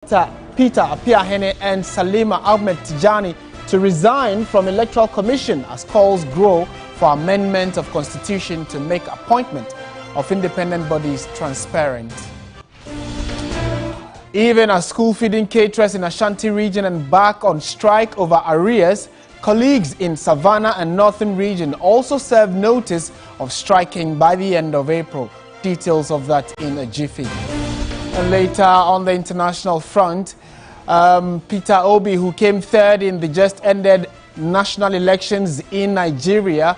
Peter Apiahene and Salima Ahmed Tijani to resign from Electoral Commission as calls grow for amendment of Constitution to make appointment of independent bodies transparent. Even as school feeding caterers in Ashanti region embark on strike over arrears, colleagues in Savannah and Northern region also served notice of striking by the end of April. Details of that in a jiffy. And later on the international front, Peter Obi, who came third in the just ended national elections in Nigeria,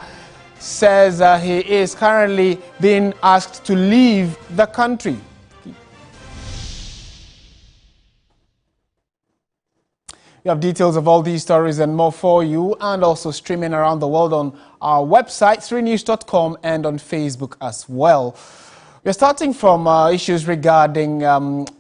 says he is currently being asked to leave the country. We have details of all these stories and more for you, and also streaming around the world on our website, 3news.com, and on Facebook as well. We're starting from issues regarding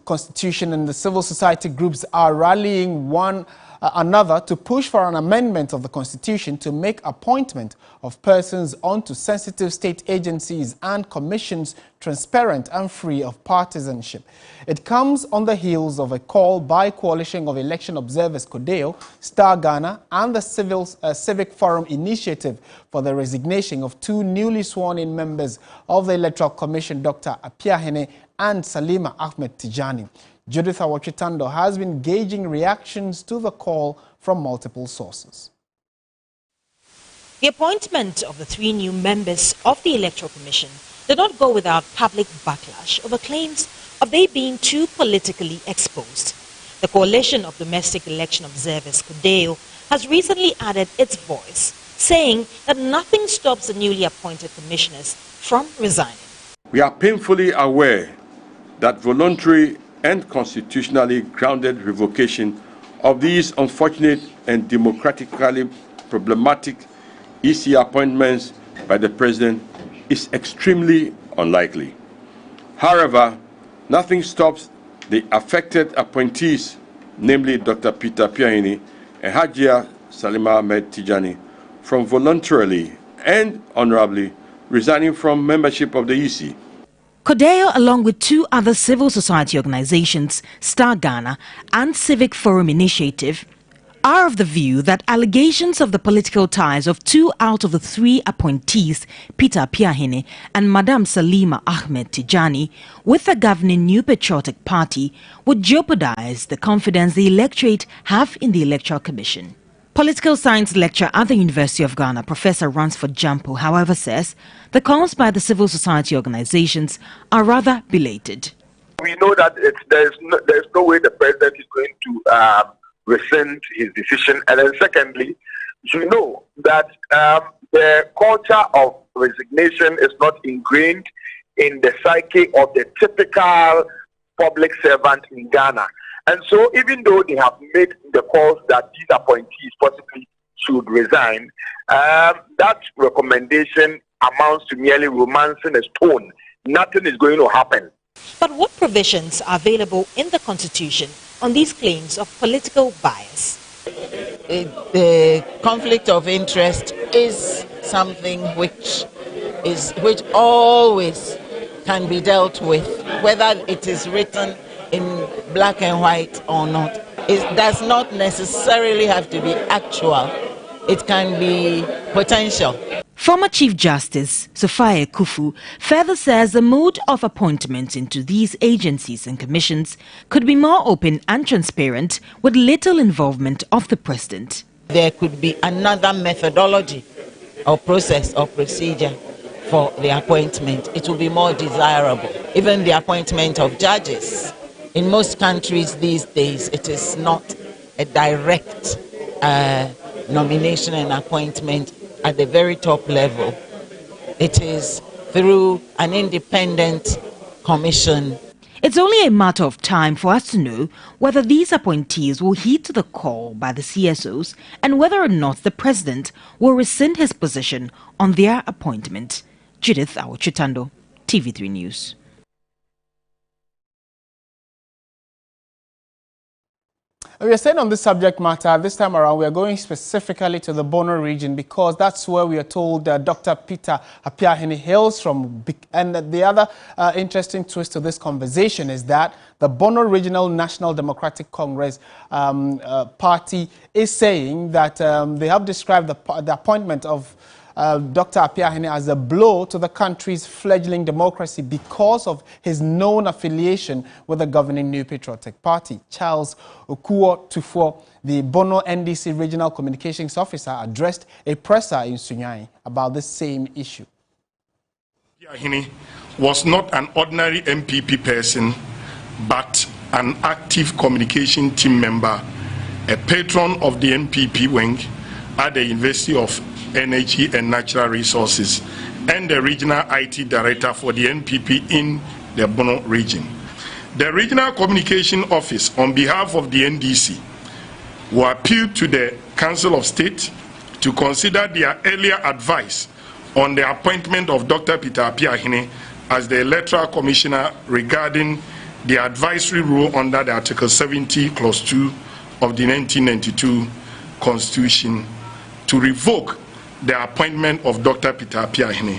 Constitution, and the civil society groups are rallying one another to push for an amendment of the Constitution to make appointment of persons onto sensitive state agencies and commissions transparent and free of partisanship. It comes on the heels of a call by Coalition of Election Observers CODEO, Star Ghana, and the Civic Forum Initiative for the resignation of two newly sworn-in members of the Electoral Commission, Dr. Apiahene and Salima Ahmed Tijani. Judith Awachitando has been gauging reactions to the call from multiple sources. The appointment of the three new members of the Electoral Commission did not go without public backlash over claims of they being too politically exposed. The Coalition of Domestic Election Observers, CODEO, has recently added its voice, saying that nothing stops the newly appointed commissioners from resigning. We are painfully aware that voluntary and constitutionally grounded revocation of these unfortunate and democratically problematic EC appointments by the President is extremely unlikely. However, nothing stops the affected appointees, namely Dr. Peter Apiahene and Hajia Salima Ahmed Tijani, from voluntarily and honorably resigning from membership of the EC. CODEO, along with two other civil society organizations, Star Ghana and Civic Forum Initiative, are of the view that allegations of the political ties of two out of the three appointees, Peter Apiahene and Madam Salima Ahmed Tijani, with the governing New Patriotic Party, would jeopardize the confidence the electorate have in the Electoral Commission. Political science lecturer at the University of Ghana, Professor Ransford Jampo, however, says the calls by the civil society organizations are rather belated. We know that there's no way the president is going to rescind his decision. And then secondly, you know that the culture of resignation is not ingrained in the psyche of the typical public servant in Ghana. And so even though they have made the calls that these appointees possibly should resign, that recommendation amounts to merely romancing a stone. Nothing is going to happen. But what provisions are available in the Constitution on these claims of political bias? The conflict of interest is something which always can be dealt with, whether it is written in black and white or not. It does not necessarily have to be actual. It can be potential. Former Chief Justice Sophia Kufu further says the mode of appointments into these agencies and commissions could be more open and transparent with little involvement of the President. There could be another methodology or process or procedure for the appointment. It will be more desirable. Even the appointment of judges. In most countries these days, it is not a direct nomination and appointment at the very top level. It is through an independent commission. It's only a matter of time for us to know whether these appointees will heed to the call by the CSOs and whether or not the President will rescind his position on their appointment. Judith Awachitando, TV3 News. We are staying on this subject matter. This time around, we are going specifically to the Bono region because that's where we are told Dr. Peter Apiahene hails from. And the other interesting twist to this conversation is that the Bono Regional National Democratic Congress party is saying that they have described the appointment of Dr. Apiahene as a blow to the country's fledgling democracy because of his known affiliation with the governing New Patriotic Party. Charles Okuo Tufo, the Bono NDC Regional Communications Officer, addressed a presser in Sunyani about the same issue. Apiahene was not an ordinary MPP person, but an active communication team member, a patron of the NPP wing at the University of Energy and Natural Resources, and the regional IT director for the NPP in the Bono region. The Regional Communication Office, on behalf of the NDC, will appeal to the Council of State to consider their earlier advice on the appointment of Dr. Peter Apiahene as the Electoral Commissioner regarding the advisory rule under the Article 70, Clause 2 of the 1992 Constitution to revoke the appointment of Dr. Peter Apiahene.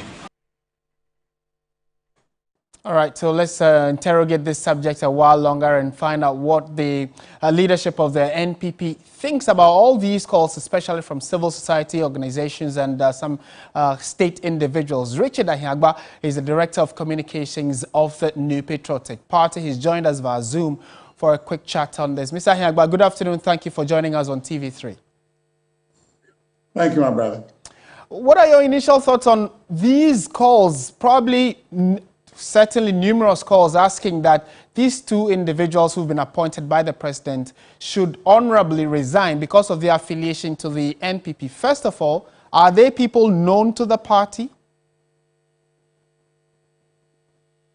All right, so let's interrogate this subject a while longer and find out what the leadership of the NPP thinks about all these calls, especially from civil society organizations and some state individuals. Richard Ahiagba is the Director of Communications of the New Patriotic Party. He's joined us via Zoom for a quick chat on this. Mr. Ahiagba, good afternoon. Thank you for joining us on TV3. Thank you, my brother. What are your initial thoughts on these calls, probably certainly numerous calls asking that these two individuals who've been appointed by the president should honorably resign because of their affiliation to the NPP? First of all, are they people known to the party?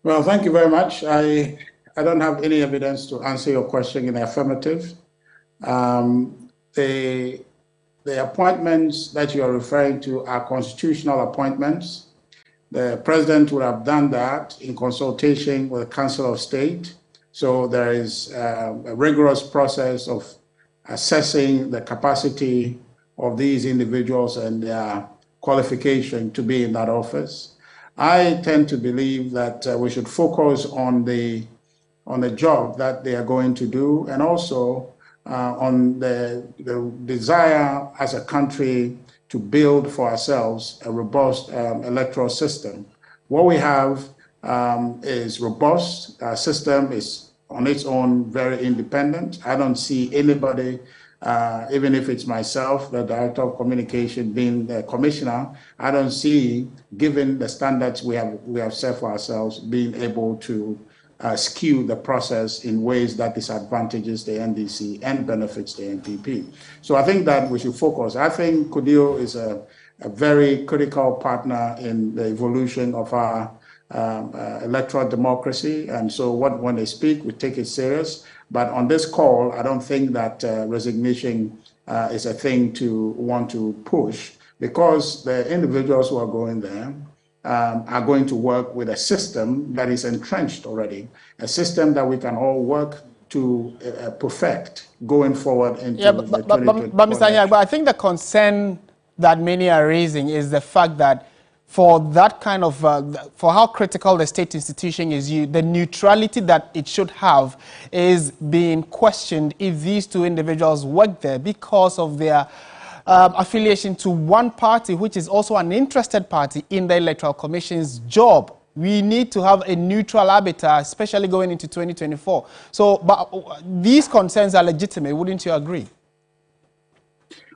Well, thank you very much. I don't have any evidence to answer your question in the affirmative. The appointments that you are referring to are constitutional appointments. The president would have done that in consultation with the Council of State. So there is a rigorous process of assessing the capacity of these individuals and their qualification to be in that office. I tend to believe that we should focus on the job that they are going to do, and also on the desire as a country to build for ourselves a robust electoral system. What we have is robust. Our system is on its own very independent. I don't see anybody, even if it's myself, the Director of Communication, being the commissioner, I don't see, given the standards we have set for ourselves, being able to skew the process in ways that disadvantages the NDC and benefits the NPP. So I think that we should focus. I think Kodio is a very critical partner in the evolution of our electoral democracy. And so when they speak, we take it serious. But on this call, I don't think that resignation is a thing to want to push, because the individuals who are going there are going to work with a system that is entrenched already, a system that we can all work to perfect going forward into the 2024 But Mr. Ahiagba, I think the concern that many are raising is the fact that for that kind of, for how critical the state institution is, the neutrality that it should have is being questioned if these two individuals work there because of their affiliation to one party, which is also an interested party in the Electoral Commission's job. We need to have a neutral arbiter, especially going into 2024. So, but these concerns are legitimate, wouldn't you agree?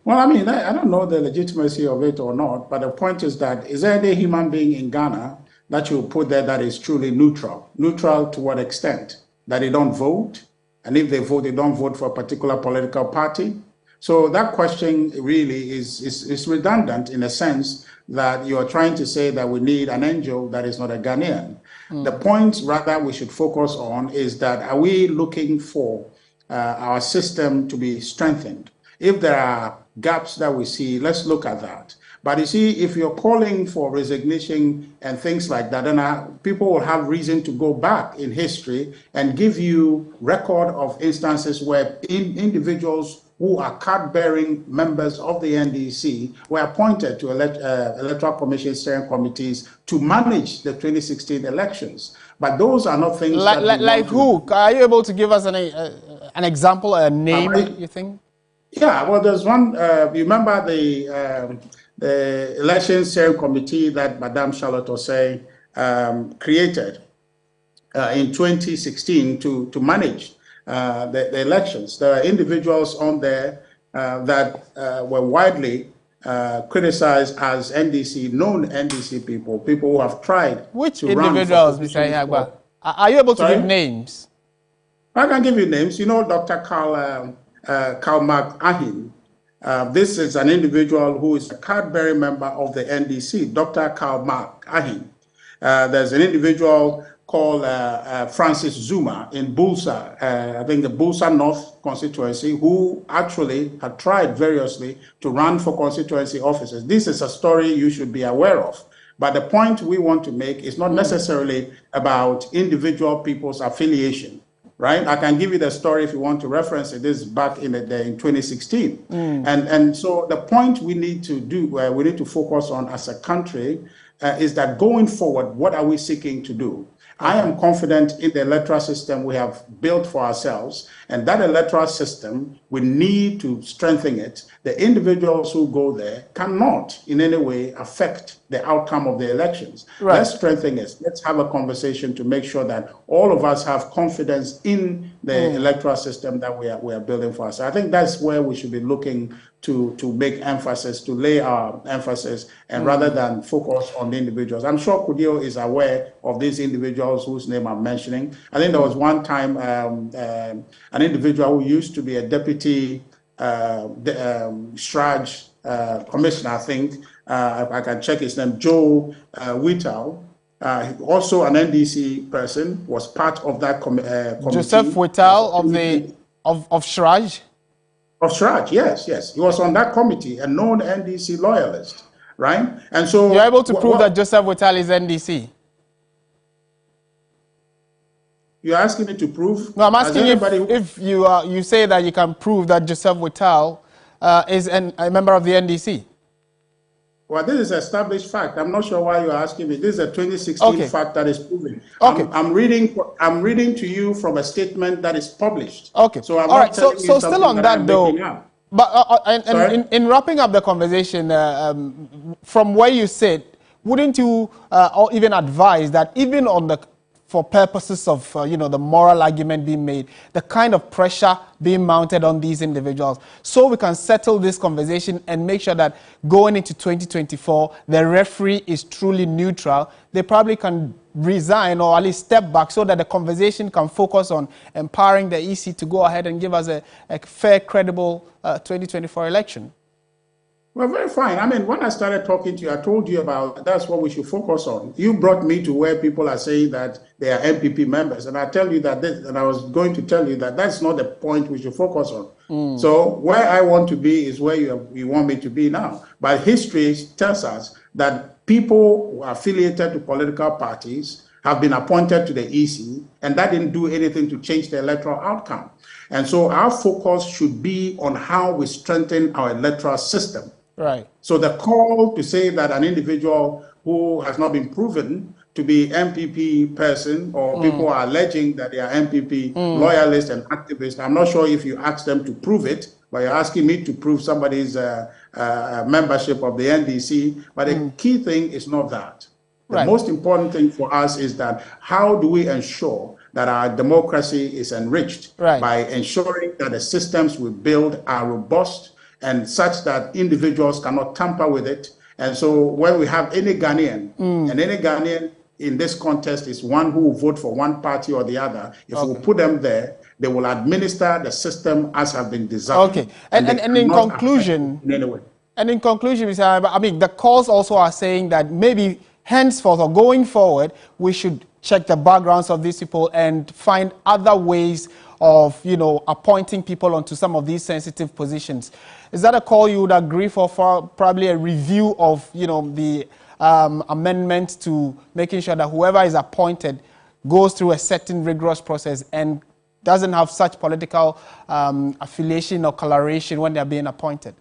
Well, I mean, I don't know the legitimacy of it or not, but the point is that, is there any human being in Ghana that you put there that is truly neutral? Neutral to what extent? That they don't vote? And if they vote, they don't vote for a particular political party? So that question really is redundant in a sense that you're trying to say that we need an angel that is not a Ghanaian. The point rather we should focus on is that, are we looking for our system to be strengthened? If there are gaps that we see, let's look at that. But you see, if you're calling for resignation and things like that, then people will have reason to go back in history and give you record of instances where individuals who are card-bearing members of the NDC were appointed to Electoral Commission steering committees to manage the 2016 elections. But those are not things like who? Are you able to give us an example, a name, you think? Yeah, well, there's one. You remember the election steering committee that Madame Charlotte Osei created in 2016 to manage the elections. There are individuals on there that were widely criticized as known NDC people who have tried. Which individuals, Mr. Ihagba? Are you able to give names? I can give you names. You know, Dr. Karl Mark Ahin. This is an individual who is a card-bearing member of the NDC, Dr. Karl Mark Ahin. There's an individual called Francis Zuma in Bulsa, I think the Bulsa North constituency, who actually had tried variously to run for constituency offices. This is a story you should be aware of. But the point we want to make is not necessarily about individual people's affiliation. Right? I can give you the story if you want to reference it. This is back in 2016. And so the point we need to do, we need to focus on as a country is that going forward, what are we seeking to do? I am confident in the electoral system we have built for ourselves, and that electoral system, we need to strengthen it. The individuals who go there cannot in any way affect the outcome of the elections. Right. Let's strengthen it. Let's have a conversation to make sure that all of us have confidence in the electoral system that we are building for us. I think that's where we should be looking to make emphasis, to lay our emphasis, and rather than focus on the individuals. I'm sure Kudio is aware of these individuals whose name I'm mentioning. I think there was one time an individual who used to be a deputy Straj commissioner, I think, I can check his name, Joe Whittal, also an NDC person, was part of that committee. Joseph Whittal of Straj? Of Straj, yes. He was on that committee, a known NDC loyalist, right? And so you're able to prove that Joseph Whittal is NDC? You're asking me to prove? No, I'm asking if you say that you can prove that Joseph Whittal is a member of the NDC. Well, this is an established fact. I'm not sure why you're asking me. This is a 2016 fact that is proven. Okay. I'm reading to you from a statement that is published. Okay. So I'm not telling you something still on that though. But in wrapping up the conversation, from where you sit, wouldn't you even advise that even for purposes of the moral argument being made, the kind of pressure being mounted on these individuals, so we can settle this conversation and make sure that going into 2024, the referee is truly neutral, they probably can resign or at least step back so that the conversation can focus on empowering the EC to go ahead and give us a fair, credible 2024 election? Well, very fine. I mean, when I started talking to you, I told you about that's what we should focus on. You brought me to where people are saying that they are MPP members, and I tell you that, and I was going to tell you that that's not the point we should focus on. So where I want to be is where you want me to be now. But history tells us that people who are affiliated to political parties have been appointed to the EC, and that didn't do anything to change the electoral outcome. And so our focus should be on how we strengthen our electoral system. Right. So the call to say that an individual who has not been proven to be MPP person, or people are alleging that they are MPP loyalists and activists, I'm not sure if you ask them to prove it, but you're asking me to prove somebody's membership of the NDC. But the key thing is not that. The most important thing for us is that how do we ensure that our democracy is enriched by ensuring that the systems we build are robust and such that individuals cannot tamper with it. And so when we have any Ghanaian, and any Ghanaian in this contest is one who will vote for one party or the other, if we put them there, they will administer the system as have been designed. Okay. And in conclusion, Mr. I mean, the calls also are saying that maybe henceforth or going forward, we should check the backgrounds of these people and find other ways of, you know, appointing people onto some of these sensitive positions. Is that a call you would agree for probably a review of, you know, the amendment to making sure that whoever is appointed goes through a certain rigorous process and doesn't have such political affiliation or coloration when they're being appointed?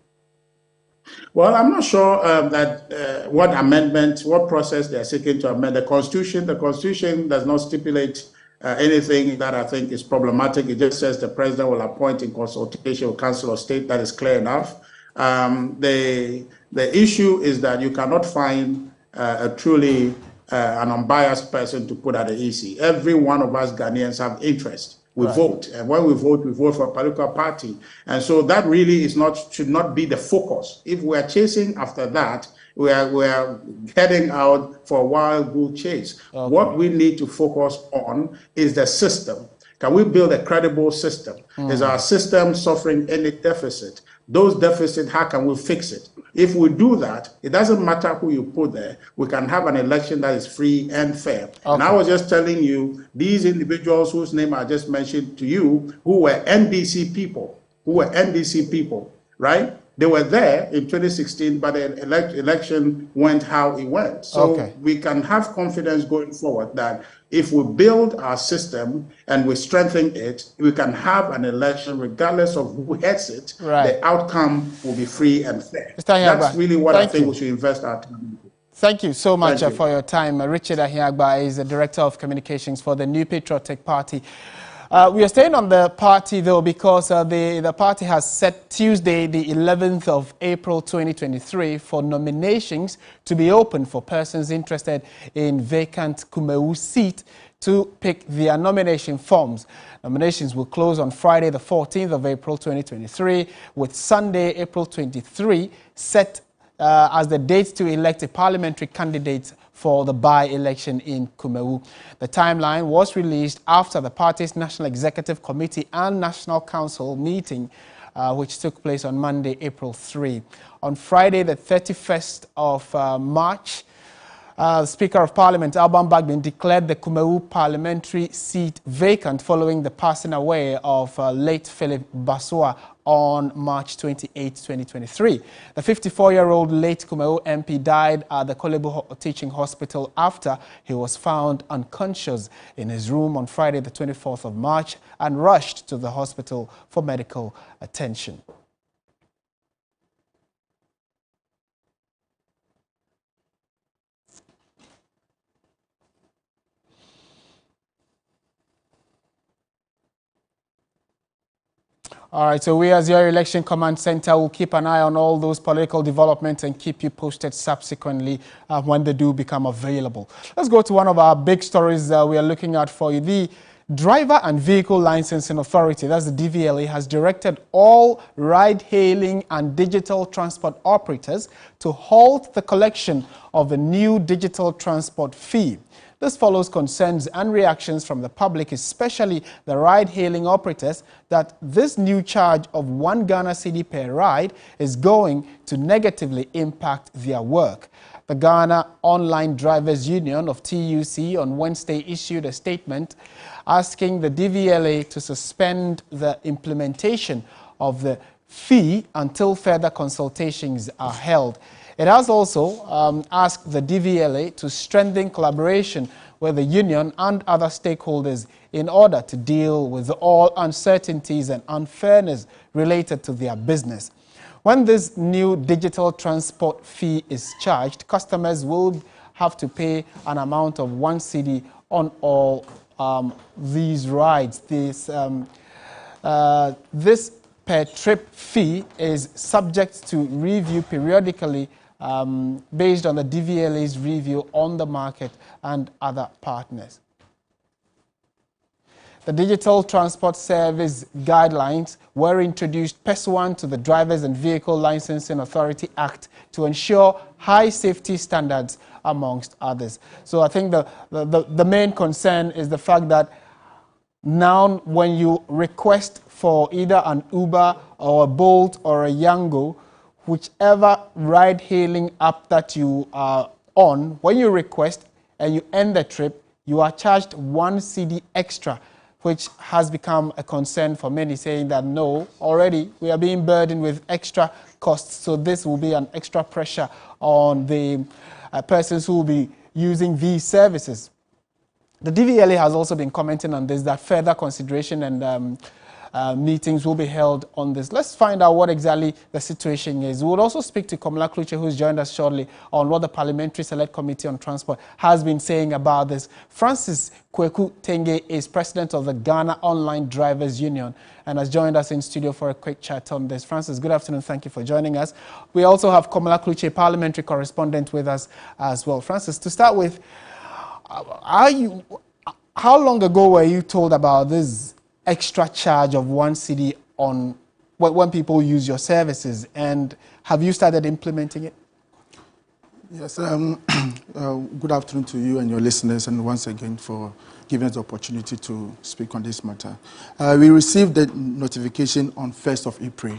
Well, I'm not sure that what amendment, what process they are seeking to amend the Constitution. The Constitution does not stipulate anything that I think is problematic. It just says the president will appoint in consultation with Council of State. That is clear enough. The issue is that you cannot find a truly an unbiased person to put at the EC. Every one of us Ghanaians have interest. We vote, and when we vote for a political party, and so that really should not be the focus. If we are chasing after that, we are heading out for a wild goose chase. Okay. What we need to focus on is the system. Can we build a credible system? Is our system suffering any deficit? Those deficits, how can we fix it? If we do that, it doesn't matter who you put there. We can have an election that is free and fair. Okay. And I was just telling you, these individuals whose name I just mentioned to you, who were NDC people, right? They were there in 2016, but the election went how it went. So we can have confidence going forward that if we build our system and we strengthen it, we can have an election regardless of who heads it. Right. The outcome will be free and fair. That's really what I think we should invest our time in. Thank you so much for your time. Richard Ahiagba is the Director of Communications for the New Patriotic Party. We are staying on the party, though, because the party has set Tuesday, the 11th of April 2023, for nominations to be open for persons interested in vacant Kumewu seat to pick their nomination forms. Nominations will close on Friday, the 14th of April 2023, with Sunday, April 23, set as the date to elect a parliamentary candidate for the by-election in Kumewu. The timeline was released after the party's National Executive Committee and National Council meeting, which took place on Monday, April 3. On Friday, the 31st of March, Speaker of Parliament Alban Bagbin declared the Kumewu parliamentary seat vacant following the passing away of late Philip Basua on March 28, 2023. The 54-year-old late Kumewu MP died at the Kolebu Teaching Hospital after he was found unconscious in his room on Friday, the 24th of March, and rushed to the hospital for medical attention. All right, so we as your Election Command Center will keep an eye on all those political developments and keep you posted subsequently when they do become available. Let's go to one of our big stories we are looking at for you. The Driver and Vehicle Licensing Authority, that's the DVLA, has directed all ride-hailing and digital transport operators to halt the collection of the new digital transport fee. This follows concerns and reactions from the public, especially the ride-hailing operators, that this new charge of 1 Ghana cedi per ride is going to negatively impact their work. The Ghana Online Drivers Union of TUC on Wednesday issued a statement asking the DVLA to suspend the implementation of the fee until further consultations are held. It has also asked the DVLA to strengthen collaboration with the union and other stakeholders in order to deal with all uncertainties and unfairness related to their business. When this new digital transport fee is charged, customers will have to pay an amount of 1 cedi on all these rides. This per trip fee is subject to review periodically based on the DVLA's review on the market and other partners. The Digital Transport Service Guidelines were introduced pursuant to the Drivers and Vehicle Licensing Authority Act to ensure high safety standards, amongst others. So I think the main concern is the fact that now when you request for either an Uber or a Bolt or a Yango, whichever ride-hailing app that you are on, when you request and you end the trip, you are charged 1 cedi extra which has become a concern for many, saying that no, already we are being burdened with extra costs, so this will be an extra pressure on the persons who will be using these services. The DVLA has also been commenting on this, that further consideration and meetings will be held on this. Let's find out what exactly the situation is. We will also speak to Komla Kluche, who's joined us shortly, on what the Parliamentary Select Committee on Transport has been saying about this. Francis Kweku Tenge is president of the Ghana Online Drivers Union and has joined us in studio for a quick chat on this. Francis, good afternoon. Thank you for joining us. We also have Komla Kluche, parliamentary correspondent, with us as well. Francis, to start with, how long ago were you told about this extra charge of 1 cedi on when people use your services, and have you started implementing it? Yes, good afternoon to you and your listeners, and once again for giving us the opportunity to speak on this matter. We received the notification on 1st of April,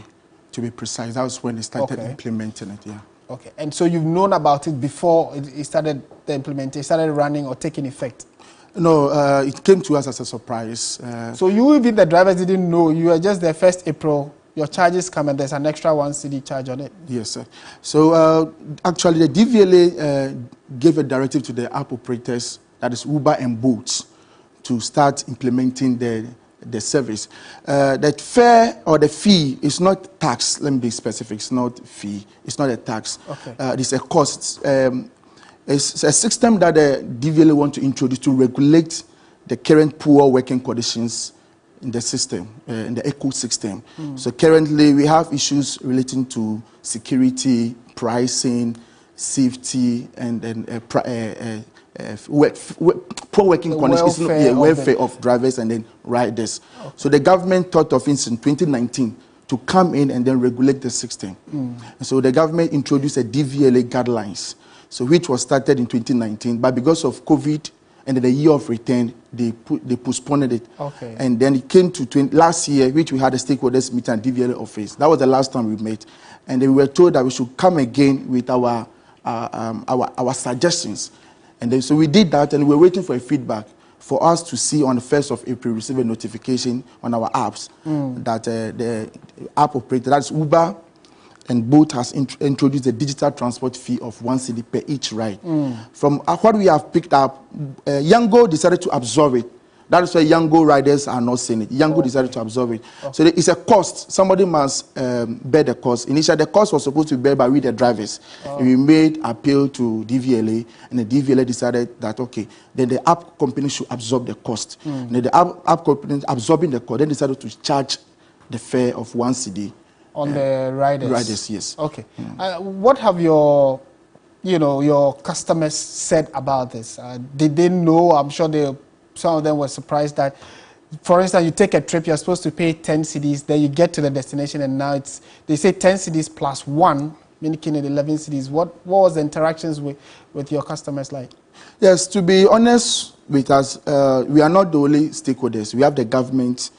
to be precise. That was when they started implementing it, yeah. Okay, and so you've known about it before it started, the implementation started running or taking effect? No, it came to us as a surprise. So you, even the drivers, didn't know? You were just there 1st April, your charges come and there's an extra 1 cedi charge on it? Yes, sir. So actually the DVLA gave a directive to the app operators, that is Uber and Bolt, to start implementing the service. That fare or the fee is not tax. Let me be specific. It's not fee. It's not a tax. Okay. It's a cost. It's a system that the DVLA want to introduce to regulate the current poor working conditions in the system, in the ecosystem. So currently we have issues relating to security, pricing, safety, and then poor working conditions, welfare of drivers and then riders. Okay. So the government thought of it in 2019 to come in and then regulate the system. And so the government introduced a DVLA guidelines, so which was started in 2019, but because of COVID and the year of return, they postponed it. Okay. And then it came to last year, which we had a stakeholders meeting at DVLA office. That was the last time we met, and we were told that we should come again with our suggestions. And then, so we did that, and we were waiting for a feedback for us to see on the 1st of April, receive a notification on our apps that the app operator, that's Uber and Bolt, has introduced a digital transport fee of 1 cedi per each ride. From what we have picked up, Yango decided to absorb it. That is why Yango riders are not seeing it. Yango decided to absorb it. So it's a cost. Somebody must bear the cost. Initially, the cost was supposed to be borne by we, the drivers. We made appeal to DVLA, and the DVLA decided that, okay, then the app company should absorb the cost. And then the app company absorbing the cost, then decided to charge the fare of 1 cedi. On the riders? Riders, yes. Okay. What have your customers said about this? Did they know? I'm sure some of them were surprised that, for instance, you take a trip, you're supposed to pay 10 cedis, then you get to the destination, and now they say 10 cedis plus 1, making it 11 cedis. What was the interactions with your customers like? Yes, to be honest with us, we are not the only stakeholders. We have the government,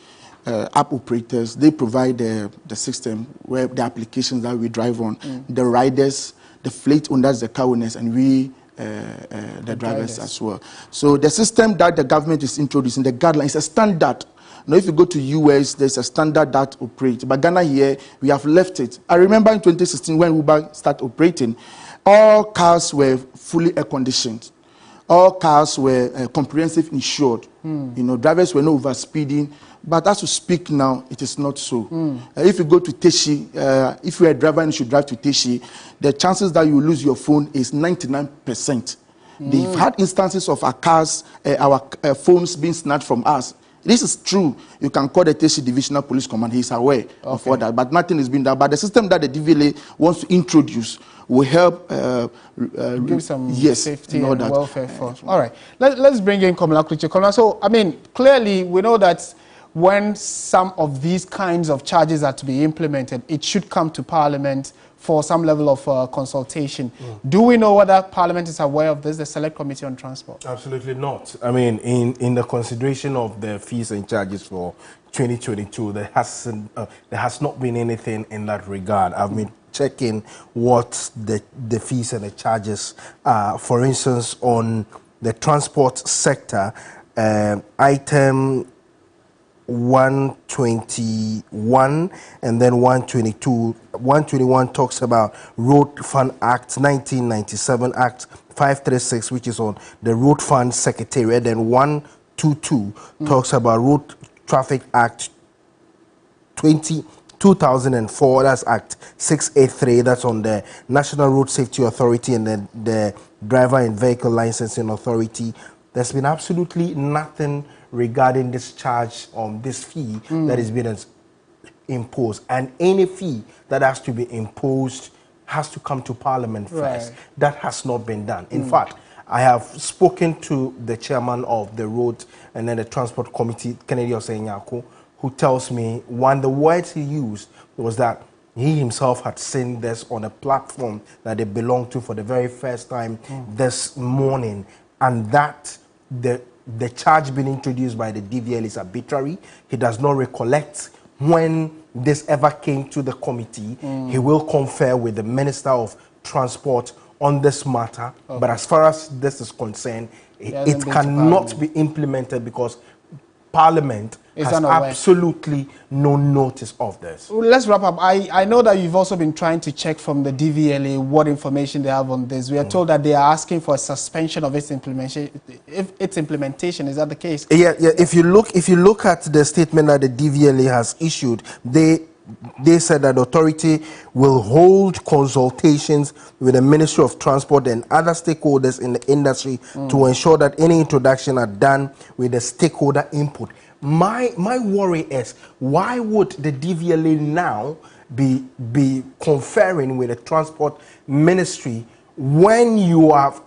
app operators. They provide the system where the applications that we drive on, the riders, the fleet owners, the car owners, and we, the drivers as well. So the system that the government is introducing, the guidelines, is a standard. Now, if you go to US, there's a standard that operates. But Ghana here, we have left it. I remember in 2016 when Uber started operating, all cars were fully air-conditioned. All cars were comprehensive insured. Drivers were not over-speeding. But as we speak now, it is not so. If you go to Teshi, if you are a driver and you should drive to Teshi, the chances that you will lose your phone is 99%. They've had instances of our cars, our phones being snatched from us. This is true. You can call the Teshi Divisional Police Command. He's aware of all that. But nothing is being done. But the system that the DVLA wants to introduce will help give some safety and welfare for. All right. Let's bring in Komla Kluche. So, I mean, clearly we know that when some of these kinds of charges are to be implemented, it should come to Parliament for some level of consultation. Do we know whether Parliament is aware of this, the Select Committee on Transport? Absolutely not. I mean, in the consideration of the fees and charges for 2022, there has not been anything in that regard. I've been checking what the fees and the charges are. For instance, on the transport sector, item 121 and then 122. 121 talks about Road Fund Act 1997 Act 536, which is on the Road Fund Secretariat. Then 122 talks about Road Traffic Act 2004, that's Act 683, that's on the National Road Safety Authority and then the Driver and Vehicle Licensing Authority. There's been absolutely nothing regarding this charge on this fee that is being imposed, and any fee that has to be imposed has to come to Parliament first. That has not been done. In fact, I have spoken to the chairman of the Road and then the Transport Committee, Kennedy Osenyako, who tells me one the words he used was that he himself had seen this on a platform that they belong to for the very first time this morning, and that the charge being introduced by the DVL is arbitrary. He does not recollect when this ever came to the committee. He will confer with the Minister of Transport on this matter, but as far as this is concerned, it cannot be implemented because Parliament has absolutely no notice of this. Let's wrap up. I know that you've also been trying to check from the DVLA what information they have on this. We are told that they are asking for a suspension of its implementation. Is that the case? Yeah. If you look at the statement that the DVLA has issued, they said that the authority will hold consultations with the Ministry of Transport and other stakeholders in the industry to ensure that any introduction are done with the stakeholder input. My worry is, why would the DVLA now be conferring with the Transport Ministry when you have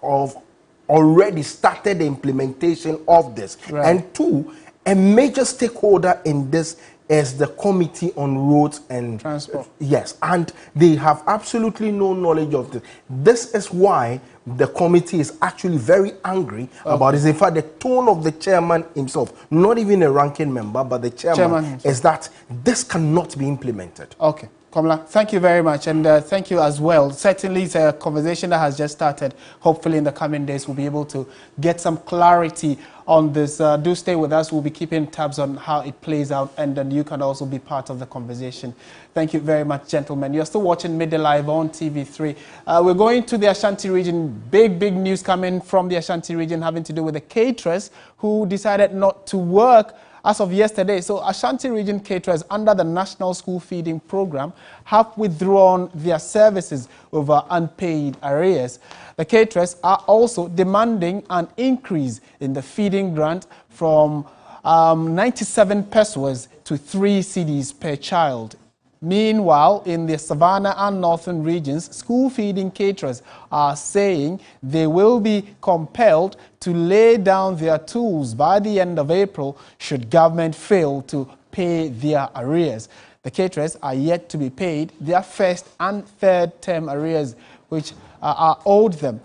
already started the implementation of this? And two, a major stakeholder in this is the Committee on Roads and Transport. Yes, and they have absolutely no knowledge of this. This is why the committee is actually very angry about this. In fact, the tone of the chairman himself, not even a ranking member, but the chairman is that this cannot be implemented. Okay. Komla, thank you very much, and thank you as well. Certainly, it's a conversation that has just started. Hopefully, in the coming days, we'll be able to get some clarity on this. Do stay with us. We'll be keeping tabs on how it plays out, and then you can also be part of the conversation. Thank you very much, gentlemen. You're still watching Midday Live on TV3. We're going to the Ashanti region. Big news coming from the Ashanti region having to do with the caterers who decided not to work as of yesterday. So Ashanti region caterers under the National School Feeding Program have withdrawn their services over unpaid arrears. The caterers are also demanding an increase in the feeding grant from 97 pesos to 3 cedis per child. Meanwhile, in the Savannah and Northern regions, school feeding caterers are saying they will be compelled to lay down their tools by the end of April should government fail to pay their arrears. The caterers are yet to be paid their first and third term arrears, which are owed them.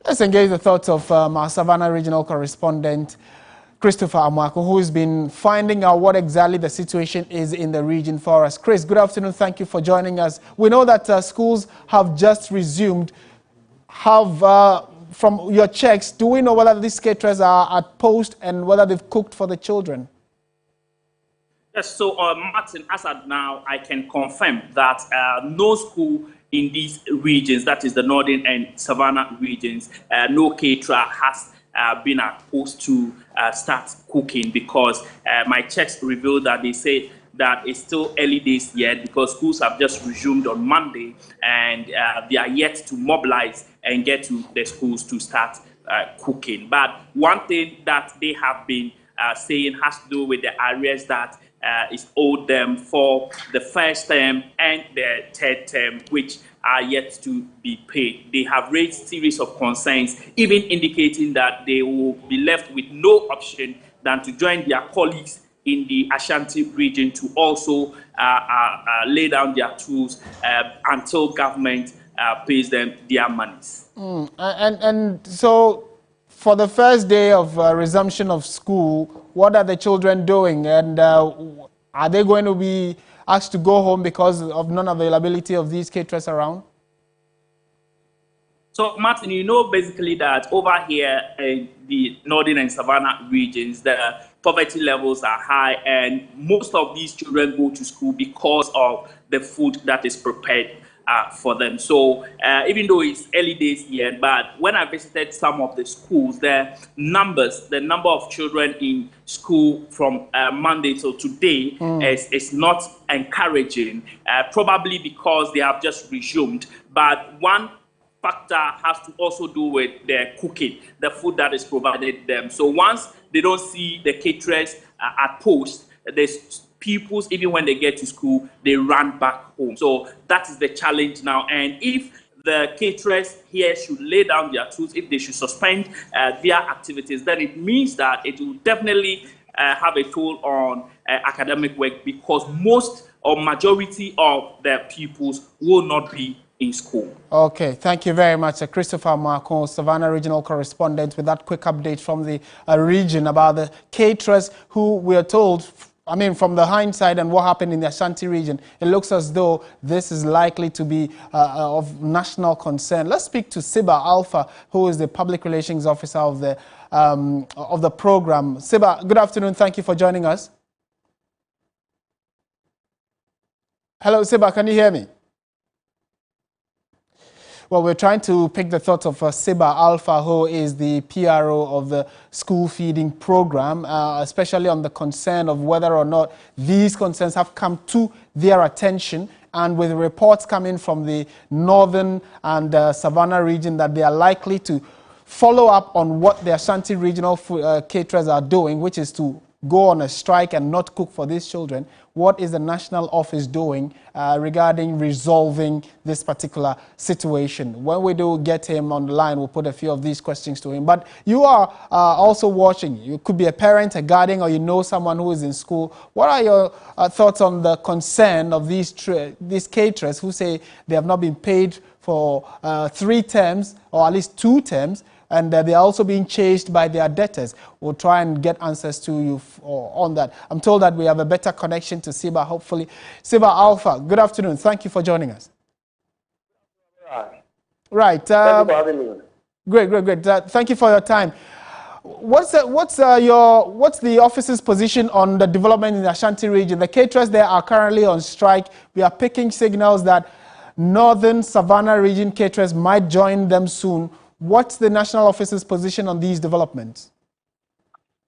Let's engage the thoughts of our Savannah regional correspondent, Christopher Amwako, who has been finding out what exactly the situation is in the region for us. Chris, good afternoon. Thank you for joining us. We know that schools have just resumed. From your checks, do we know whether these caterers are at post and whether they've cooked for the children? Yes, so Martin, as of now, I can confirm that no school in these regions, that is the Northern and Savannah regions, no caterer has been supposed to start cooking, because my checks reveal that they say that it's still early days yet, because schools have just resumed on Monday and they are yet to mobilize and get to the schools to start cooking. But one thing that they have been saying has to do with the arrears that is owed them for the first term and the third term, which are yet to be paid. They have raised series of concerns, even indicating that they will be left with no option than to join their colleagues in the Ashanti region to also lay down their tools until government pays them their monies. And so, for the first day of resumption of school, what are the children doing? And are they going to be asked to go home because of non-availability of these caterers around? So, Martin, you know basically that over here in the Northern and Savannah regions, the poverty levels are high, and most of these children go to school because of the food that is prepared for them. So even though it's early days here, but when I visited some of the schools, the number of children in school from Monday till today is not encouraging, probably because they have just resumed. But one factor has to also do with the cooking, the food that is provided them. So once they don't see the caterers at post, there's pupils, even when they get to school, they run back home. So that is the challenge now. And if the caterers here should lay down their tools, if they should suspend their activities, then it means that it will definitely have a toll on academic work, because most or majority of the pupils will not be in school. Okay, thank you very much, Christopher Marco, Savannah Regional Correspondent, with that quick update from the region about the caterers who we are told, I mean, from the hindsight and what happened in the Ashanti region, it looks as though this is likely to be of national concern. Let's speak to Siba Alpha, who is the Public Relations Officer of the program. Siba, good afternoon. Thank you for joining us. Hello, Siba, can you hear me? Well, we're trying to pick the thoughts of Siba Alpha, who is the PRO of the school feeding program, especially on the concern of whether or not these concerns have come to their attention, and with reports coming from the northern and Savannah region that they are likely to follow up on what the Ashanti regional caterers are doing, which is to go on a strike and not cook for these children. What is the national office doing regarding resolving this particular situation? When we do get him on the line, we'll put a few of these questions to him. But you are also watching. You could be a parent, a guardian, or you know someone who is in school. What are your thoughts on the concern of these caterers who say they have not been paid for 3 terms, or at least 2 terms, and they're also being chased by their debtors? We'll try and get answers to you on that. I'm told that we have a better connection to Siba, hopefully. Siba Alpha, good afternoon. Thank you for joining us. Right. Thank you for having me. Great. Thank you for your time. What's the office's position on the development in the Ashanti region? The caterers there are currently on strike. We are picking signals that northern Savannah region caterers might join them soon. What's the national office's position on these developments?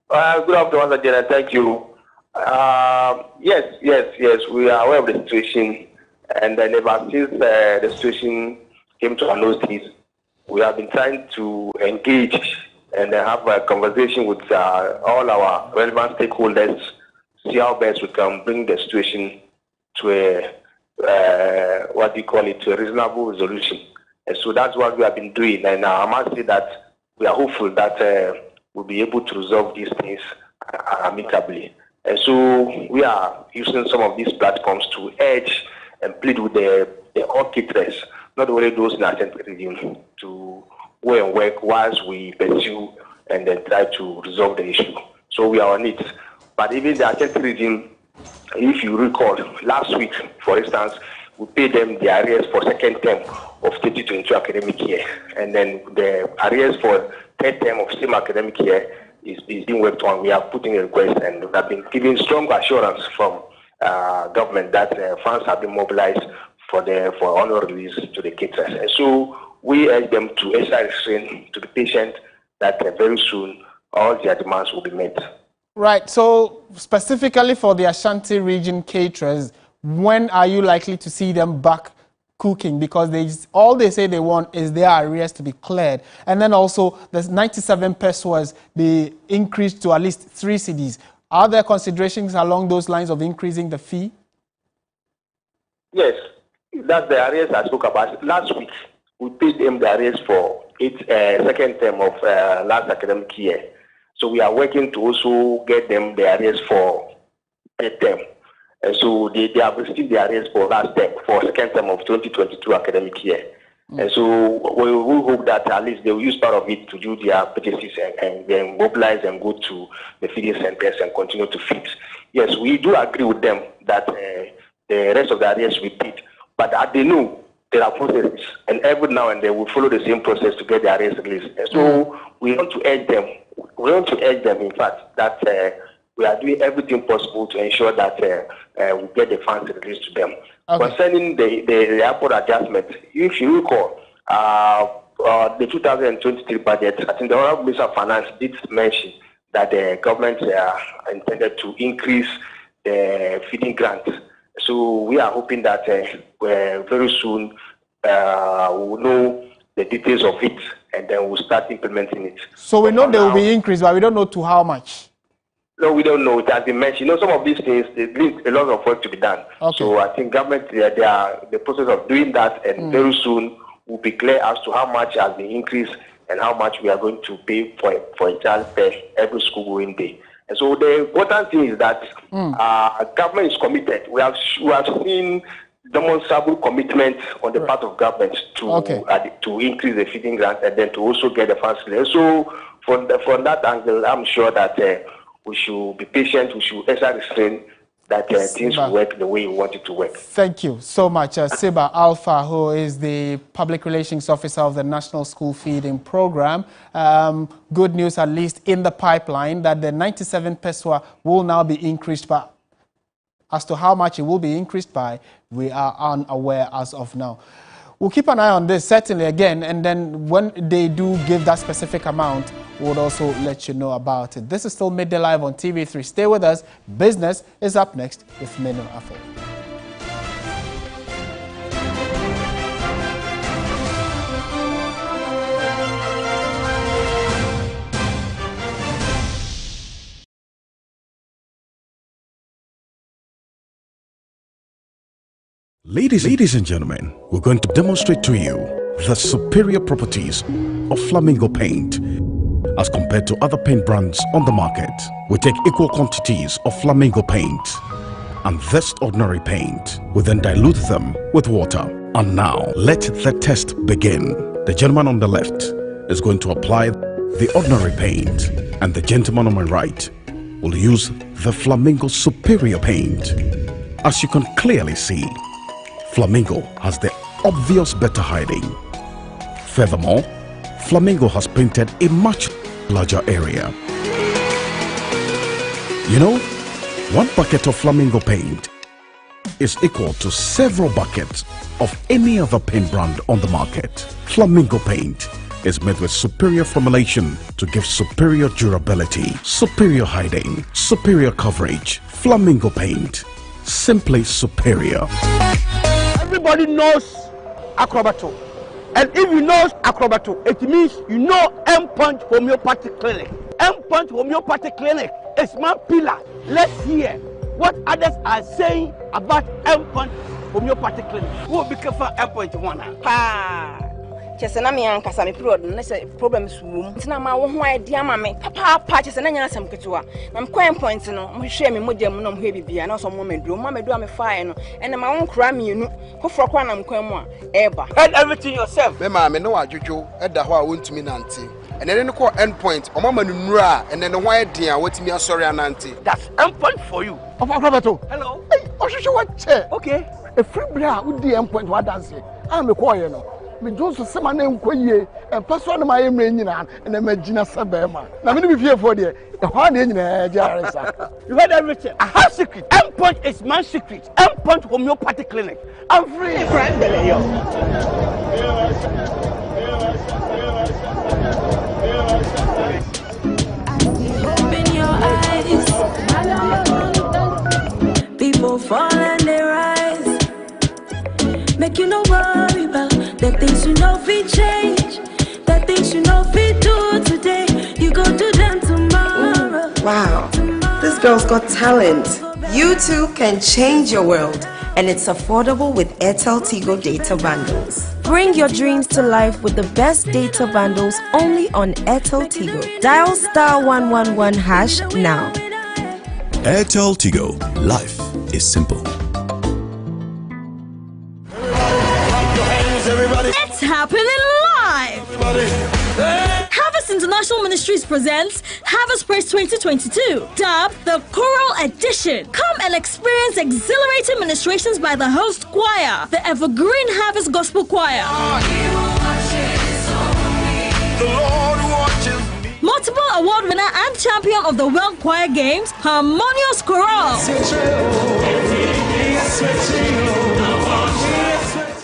Good afternoon, again, thank you. Yes, we are aware of the situation, and ever since the situation came to our notice, we have been trying to engage and have a conversation with all our relevant stakeholders, see how best we can bring the situation to a to a reasonable resolution. And so that's what we have been doing, and I must say that we are hopeful that we'll be able to resolve these things amicably. And so we are using some of these platforms to urge and plead with the all caterers, not only those in our region, to go and work whilst we pursue and then try to resolve the issue. So we are on it. But even the Ashanti region, if you recall, last week, for instance, we paid them the arrears for 2nd term of 2022 academic year, and then the arrears for 3rd term of same academic year is being worked on. We are putting a request, and we have been giving strong assurance from government that funds have been mobilized for honor release to the caterers. And so we urge them to exercise restraint, to be patient, that very soon all their demands will be met. Right. So specifically for the Ashanti region caterers, when are you likely to see them back cooking? Because all they say they want is their arrears to be cleared. And then also the 97 pesos be increased to at least 3 cedis. Are there considerations along those lines of increasing the fee? Yes, that's the arrears I spoke about. Last week, we paid them the arrears for 2nd term of last academic year. So we are working to also get them the arrears for 3rd term. And so they have received the arrears for last term, for 2nd term of 2022 academic year. And so we hope that at least they will use part of it to do their purchases and then mobilize and go to the feeding centers and continue to feed. Yes, we do agree with them that the rest of the arrears we paid, but they know there are processes, and every now and then we follow the same process to get the arrears released. And so we want to urge them. We want to urge them, in fact, that we are doing everything possible to ensure that we get the funds released to them. Okay. Concerning the airport adjustment, if you recall, the 2023 budget, I think the Honorable Minister of Finance did mention that the government intended to increase the feeding grants. So we are hoping that very soon we will know the details of it, and then we'll start implementing it. So we know they will be increased, but we don't know to how much. No, we don't know. It has been mentioned. Some of these things, they need a lot of work to be done. Okay. So I think government, they are in the process of doing that, and very soon we'll be clear as to how much has been increased and how much we are going to pay for a child per every school going day. And so the important thing is that government is committed. We have seen demonstrable commitment on the part of government to increase the feeding grant and then to also get the funds. So from that angle, I'm sure that we should be patient. We should exercise restraint that things will work the way we want it to work. Thank you so much, Siba Alpha, who is the Public Relations Officer of the National School Feeding Program. Good news, at least in the pipeline, that the 97 pesewa will now be increased, but as to how much it will be increased by, we are unaware as of now. We'll keep an eye on this, certainly, again, and then when they do give that specific amount, we'll also let you know about it. This is still Midday Live on TV3. Stay with us. Business is up next with Menu Afo. Ladies and gentlemen, we're going to demonstrate to you the superior properties of Flamingo paint as compared to other paint brands on the market. We take equal quantities of Flamingo paint and this ordinary paint. We then dilute them with water. And now, let the test begin. The gentleman on the left is going to apply the ordinary paint, and the gentleman on my right will use the Flamingo superior paint. As you can clearly see, Flamingo has the obvious better hiding. Furthermore, Flamingo has painted a much larger area. You know, one bucket of Flamingo paint is equal to several buckets of any other paint brand on the market. Flamingo paint is made with superior formulation to give superior durability, superior hiding, superior coverage. Flamingo paint, simply superior. Everybody knows Acrobato. And if you know Acrobato, it means you know M-Punch Homeopathy Clinic. M-Punch Homeopathy Clinic is my pillar. Let's hear what others are saying about M-Punch Homeopathy Clinic. Who will be careful M-Punch one? Chesena mi ankasa me period no say problems wom ntina ma wo ho idea ma me papa chesena nya asem ketewa na me coin point no mo hwe me mogam no mo hwe bibia na so mo medu a me fae no ene ma won kra me enu foforo kwa na me kwan mu a eba head everything yourself me ma me no adwodwo eda ho a wontumi nante ene ne ko end point o mama nura ene ne ho idea watimi asori anante. That's end point for you. Of Acrobato. Hello. Hey, ohwehwe what che. Okay. A free bra wo di end point wa dance. Am me call you no. Me Johnson sema na enkoyie e person na ma yemre nyina na magina sabema na me no be fie for there e ho na nyina jaresa. You heard everything. I have secret. M-Punch is my secret. M-Punch Homeopathy Clinic. I'm free. Open your eyes. People fall and they rise. Make you no worry about the things you know we change, the things you know we do today, you go do them tomorrow. Wow, this girl's got talent. You too can change your world, and it's affordable with Airtel Tigo data bundles. Bring your dreams to life with the best data bundles only on Airtel Tigo. Dial *111# now. Airtel Tigo, life is simple. It's happening live! Harvest International Ministries presents Harvest Praise 2022, dubbed the Choral Edition. Come and experience exhilarating ministrations by the host choir, the Evergreen Harvest Gospel Choir. multiple award winner and champion of the World Choir Games, Harmonious Chorale.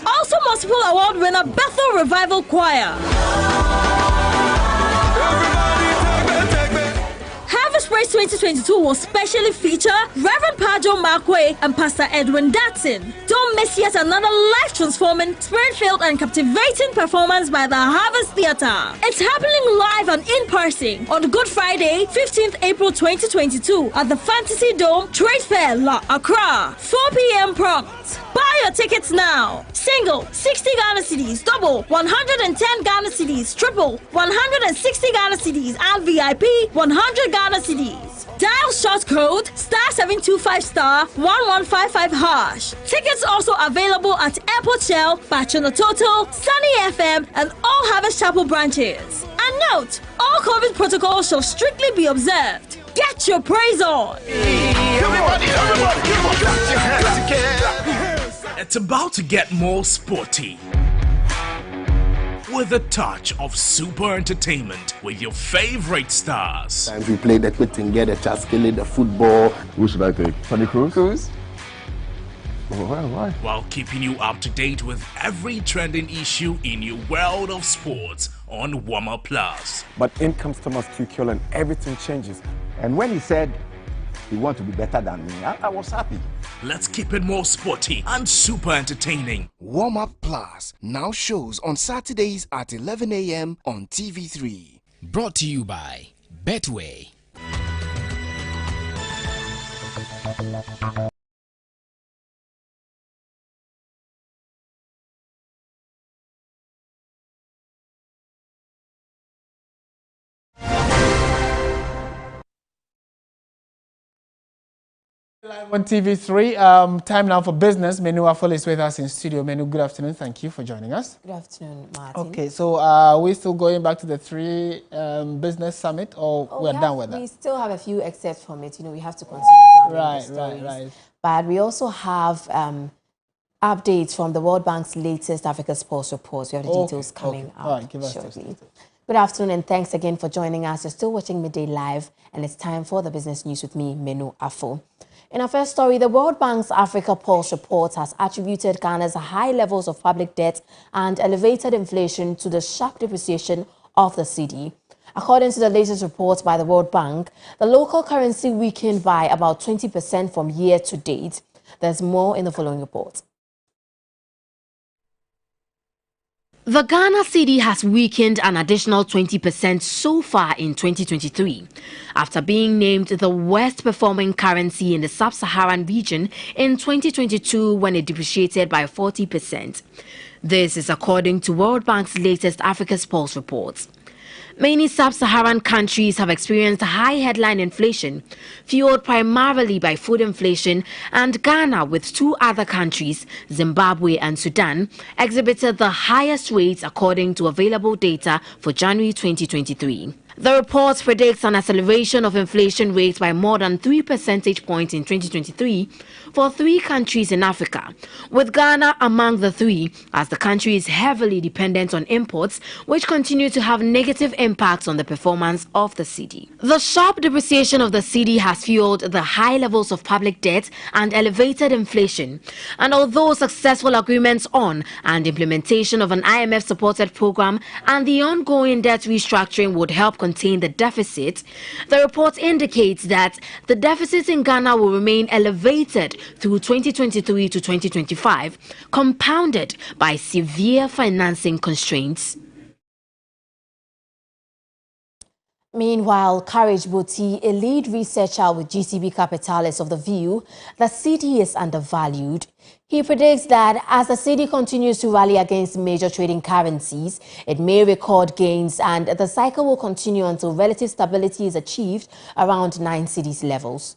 Also multiple award winner Bethel Revival Choir. Harvest Praise 2022 will specially feature Reverend Pajo Markwe and Pastor Edwin Datson. Don't miss yet another life-transforming, spirit-filled and captivating performance by the Harvest Theatre. It's happening live and in person on Good Friday, 15th April 2022 at the Fantasy Dome Trade Fair, La Accra, 4 p.m. prompt. Buy your tickets now. Single, 60 Ghana cedis. Double, 110 Ghana cedis. Triple, 160 Ghana cedis. And VIP, 100 Ghana cedis. Dial short code *725*1155#. Tickets also available at Airport Shell, Bachana Total, Sunny FM, and all Harvest Chapel branches. And note, all COVID protocols shall strictly be observed. Get your praise on! Everybody, clap your hands together. It's about to get more sporty with a touch of super entertainment with your favorite stars. Times we play the Quitinga, the Chaskele, the football. Who should I take? Tony Cruz? Oh, why? While keeping you up to date with every trending issue in your world of sports on Warmer Plus. But in comes Thomas Tuchel and everything changes. And when he said he wanted to be better than me, I was happy. Let's keep it more sporty and super entertaining. Warm Up Plus now shows on Saturdays at 11 a.m. on TV3. Brought to you by Betway. Live on TV3, time now for business. Menu Afol is with us in studio. Menu, good afternoon. Thank you for joining us. Good afternoon, Martin. Okay, so are we still going back to the business summit, or we're done with that? We still have a few excerpts from it. You know, we have to continue. Right. But we also have updates from the World Bank's latest Africa Sports report. We have the details coming up All right, give us shortly. Good afternoon, and thanks again for joining us. You're still watching Midday Live, and it's time for the business news with me, Menu Afol. In our first story, the World Bank's Africa Pulse report has attributed Ghana's high levels of public debt and elevated inflation to the sharp depreciation of the cedi. According to the latest report by the World Bank, the local currency weakened by about 20% from year to date. There's more in the following report. The Ghana cedi has weakened an additional 20% so far in 2023, after being named the worst performing currency in the sub-Saharan region in 2022 when it depreciated by 40%. This is according to World Bank's latest Africa's Pulse report. Many sub-Saharan countries have experienced high headline inflation, fueled primarily by food inflation, and Ghana, with two other countries, Zimbabwe and Sudan, exhibited the highest rates according to available data for January 2023. The report predicts an acceleration of inflation rates by more than 3 percentage points in 2023 for 3 countries in Africa, with Ghana among the 3, as the country is heavily dependent on imports, which continue to have negative impacts on the performance of the cedi. The sharp depreciation of the cedi has fueled the high levels of public debt and elevated inflation, and although successful agreements on and implementation of an IMF-supported program and the ongoing debt restructuring would help contain the deficit, the report indicates that the deficit in Ghana will remain elevated through 2023 to 2025, compounded by severe financing constraints. Meanwhile, Courage Boti, a lead researcher with GCB Capital, is of the view that cedi is undervalued. He predicts that as the cedi continues to rally against major trading currencies, it may record gains and the cycle will continue until relative stability is achieved around 9 cedis levels.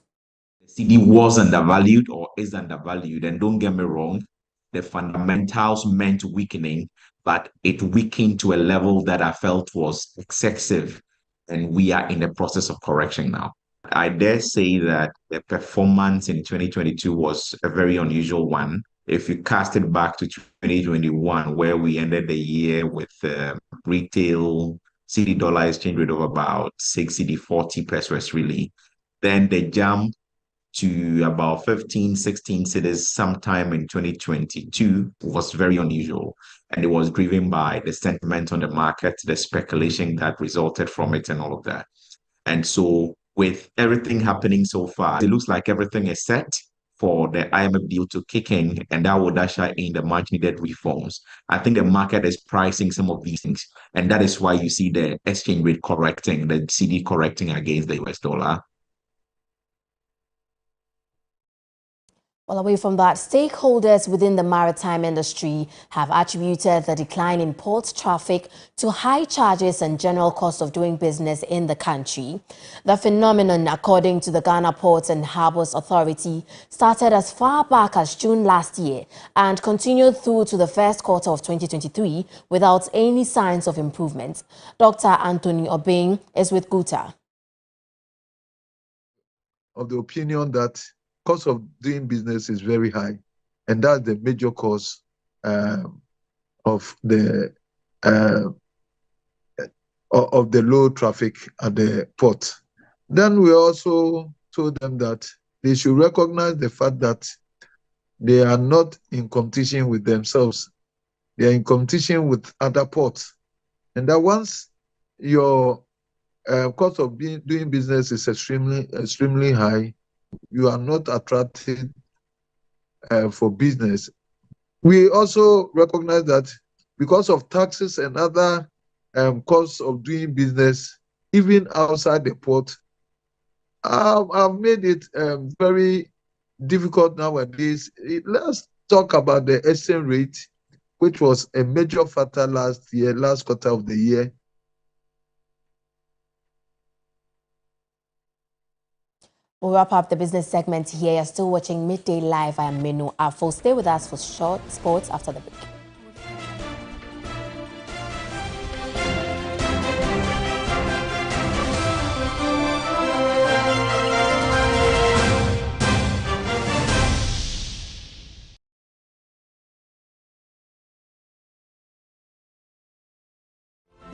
The cedi was undervalued or is undervalued, and don't get me wrong, the fundamentals meant weakening, but it weakened to a level that I felt was excessive, and we are in the process of correction now. I dare say that the performance in 2022 was a very unusual one. If you cast it back to 2021, where we ended the year with retail CD dollar exchange rate of about 6 CD40 pesos really. Then the jump to about 15, 16 cities sometime in 2022 was very unusual. And it was driven by the sentiment on the market, the speculation that resulted from it and all of that. And so with everything happening so far, it looks like everything is set for the IMF deal to kick in, and that would usher in the much needed reforms. I think the market is pricing some of these things, and that is why you see the exchange rate correcting, the CD correcting against the US dollar. Well, away from that, stakeholders within the maritime industry have attributed the decline in port traffic to high charges and general cost of doing business in the country. The phenomenon, according to the Ghana Ports and Harbours Authority, started as far back as June last year and continued through to the first quarter of 2023 without any signs of improvement. Dr. Anthony Obeng is with Guta. Of the opinion that cost of doing business is very high, and that's the major cause of the low traffic at the port. Then we also told them that they should recognize the fact that they are not in competition with themselves; they are in competition with other ports, and that once your cost of doing business is extremely high, you are not attracted for business. We also recognize that because of taxes and other costs of doing business, even outside the port, have made it very difficult nowadays. Let's talk about the exchange rate, which was a major factor last quarter of the year. We'll wrap up the business segment here. You're still watching Midday Live. I am Menu Afo. Stay with us for short sports after the break.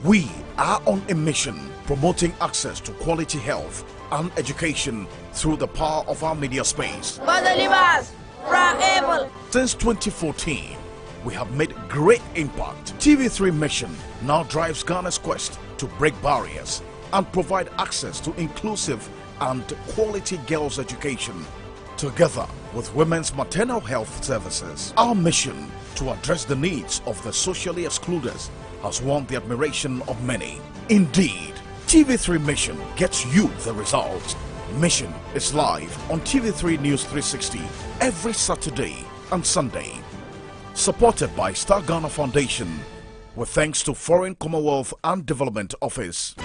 We are on a mission promoting access to quality health and education through the power of our media space. Since 2014, we have made great impact. TV3 mission now drives Ghana's quest to break barriers and provide access to inclusive and quality girls' education, together with women's maternal health services. Our mission to address the needs of the socially excluded has won the admiration of many. Indeed, TV3 Mission gets you the results. Mission is live on TV3 News 360 every Saturday and Sunday. Supported by Star Ghana Foundation, with thanks to Foreign Commonwealth and Development Office.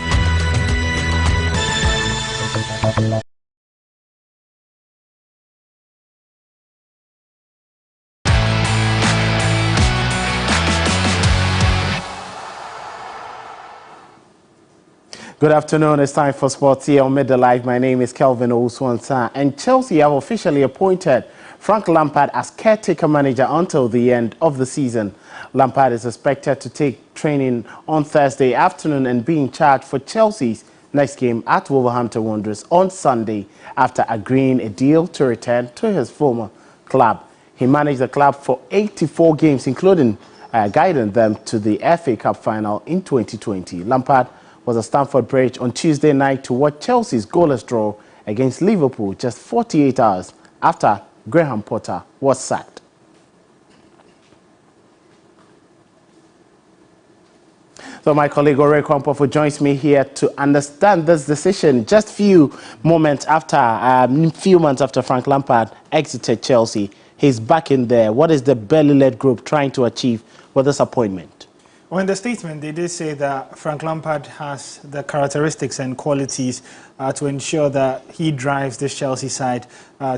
Good afternoon. It's time for sports here on Midday Live. My name is Kelvin Owusu-Ansah, and Chelsea have officially appointed Frank Lampard as caretaker manager until the end of the season. Lampard is expected to take training on Thursday afternoon and be in charge for Chelsea's next game at Wolverhampton Wanderers on Sunday after agreeing a deal to return to his former club. He managed the club for 84 games, including guiding them to the FA Cup final in 2020. Lampard was at Stamford Bridge on Tuesday night to watch Chelsea's goalless draw against Liverpool just 48 hours after Graham Potter was sacked. So my colleague Ore Kwampofu joins me here to understand this decision just few months after Frank Lampard exited Chelsea. He's back in there. What is the Belly-led group trying to achieve with this appointment? Well, in the statement, they did say that Frank Lampard has the characteristics and qualities to ensure that he drives this Chelsea side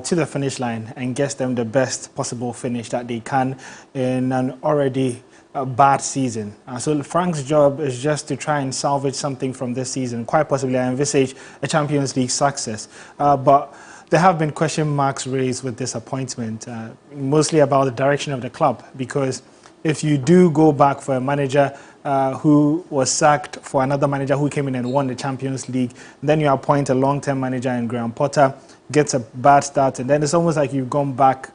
to the finish line and gets them the best possible finish that they can in an already bad season. So Frank's job is just to try and salvage something from this season. Quite possibly, I envisage a Champions League success. But there have been question marks raised with this appointment, mostly about the direction of the club, because if you do go back for a manager who was sacked for another manager who came in and won the Champions League. Then you appoint a long-term manager in Graham Potter, gets a bad start, and then it's almost like you've gone back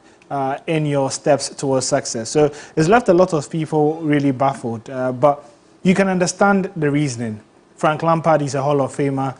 in your steps towards success. So it's left a lot of people really baffled. But you can understand the reasoning. Frank Lampard is a Hall of Famer,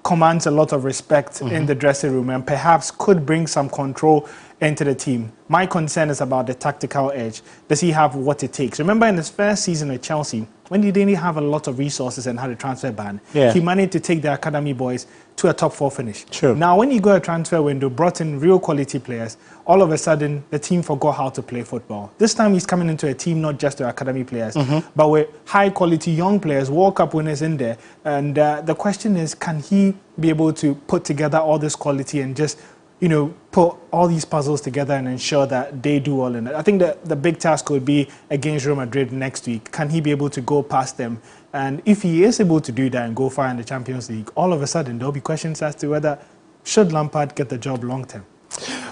commands a lot of respect in the dressing room, and perhaps could bring some control into the team. My concern is about the tactical edge. Does he have what it takes? Remember in his first season at Chelsea, when he didn't have a lot of resources and had a transfer ban, he managed to take the academy boys to a top 4 finish. True. Now, when you go a transfer window, brought in real quality players, all of a sudden, the team forgot how to play football. This time, he's coming into a team not just the academy players, but with high-quality young players, World Cup winners in there. And the question is, can he be able to put together all this quality and just, you know, put all these puzzles together and ensure that they do all in it? I think that the big task would be against Real Madrid next week. Can he be able to go past them? And if he is able to do that and go far in the Champions League, all of a sudden there'll be questions as to whether should Lampard get the job long term.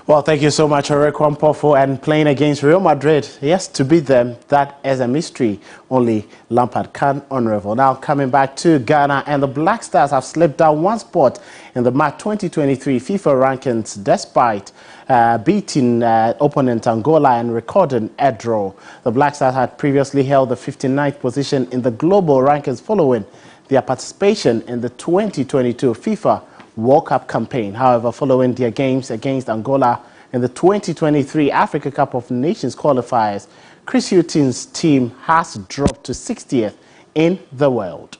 Well, thank you so much, Ore Kwampofo. And playing against Real Madrid, yes, to beat them, that is a mystery only Lampard can unravel. Now, coming back to Ghana, and the Black Stars have slipped down 1 spot in the March 2023 FIFA rankings, despite beating opponent Angola and recording a draw. The Black Stars had previously held the 59th position in the global rankings following their participation in the 2022 FIFA World Cup campaign. However, following their games against Angola in the 2023 Africa Cup of Nations qualifiers, Chris Hughton's team has dropped to 60th in the world.